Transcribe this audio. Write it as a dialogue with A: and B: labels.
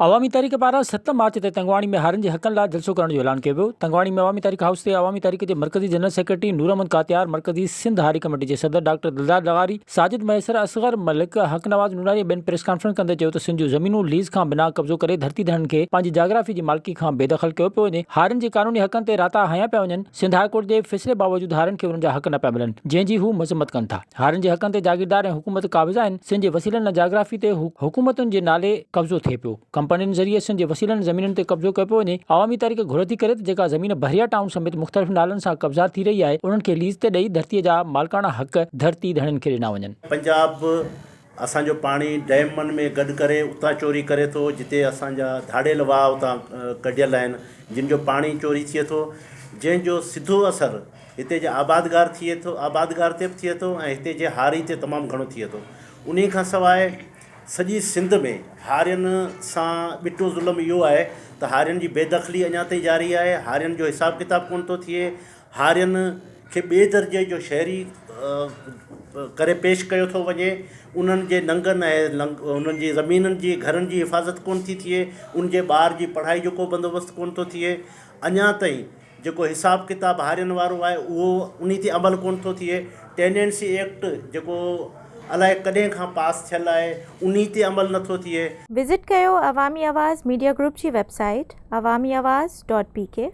A: अवामी तहरीक पारां 7 मार्च ते तंगवाणी में हारनि जे हक़नि लाइ जलसो करण जो ऐलान कयो वियो। तंगवाणी में अवामी तहरीक हाउस ते अवामी तहरीक जे मरकज़ी जनरल सेक्रेटरी नूर अहमद कातियार, मरकज़ी सिंध हारी कमेटी जे सदर डॉक्टर दिलदार लगारी, साजिद मैसर, असगर मलिक, हक नवाज़ नूनारी ॿियनि प्रेस कॉन्फ्रेंस कंदे चयो त सिंध जूं ज़मीनूं लीज़ खां बिना कब्ज़ो करे धरती धड़नि खे पंहिंजी जाग्राफी जी मालिकी खां बेदख़ल कयो पियो वञे। हारनि जे कानूनी हक़नि ते राता हयां पिया वञनि। सिंध हाई कोर्ट जे फ़ैसिले बावजूदि हारनि खे उन्हनि जा हक़ न पिया मिलनि, जंहिंजी हू मज़म्मत कनि था। हारनि जे हक़नि ते जागीरदार ऐं हुकूमत क़ाबिज़ आहिनि। सिंध जे वसीलनि जाग्राफी ते हुकूमतुनि जे नाले कब्ज़ो थिए पियो। कंपनियुनि ज़रिए सिंध जे वसीलनि ज़मीननि ते कब्ज़ो कयो पियो वञे। अवामी तहरीक घुर थी करे त जेका ज़मीन बहरिया टाउन समेत मुख़्तलिफ़ नालनि सां कब्ज़ा थी रही आहे, उन्हनि खे लीज़ ते ॾेई धरतीअ जा मालिकाना हक़ धरती धड़नि खे ॾिना वञनि।
B: पंजाब असांजो पाणी डैमनि में गॾु करे उतां चोरी करे थो, जिते असांजा धाड़ियल वाह उतां कढियल आहिनि, जिन जो पाणी चोरी थिए थो, जंहिंजो सिधो असरु हिते जे आबादगार ते बि थिए थो ऐं हिते जे हारी ते तमामु घणो थिए थो। उन खां सवाइ सॼी सिंध में हारियुनि सां ॿिटो ज़ुल्म इहो आहे त हारियुनि जी बेदख़ली अञा ताईं जारी आहे। हारियुनि जो हिसाबु किताबु कोन थो थिए। हारियुनि खे ॿिए दर्जे जो शहरी करे पेश कयो थो वञे। उन्हनि जे नंगनि ऐं उन्हनि जी ज़मीननि जी घरनि जी हिफ़ाज़त कोन थी थिए। उन जे ॿार जी पढ़ाई जो को बंदोबस्तु कोन थो थिए। अञा ताईं जेको हिसाबु किताबु हारियुनि वारो आहे उहो उन ते अमल कोन थो थिए। टेनेंसी एक्ट जेको अलाए कॾहिं खां पास थियल आहे, उन ते अमल नथो थिए।
C: विज़िट कयो अवामी आवाज़ मीडिया ग्रुप जी वेबसाइट awamiawaz.pk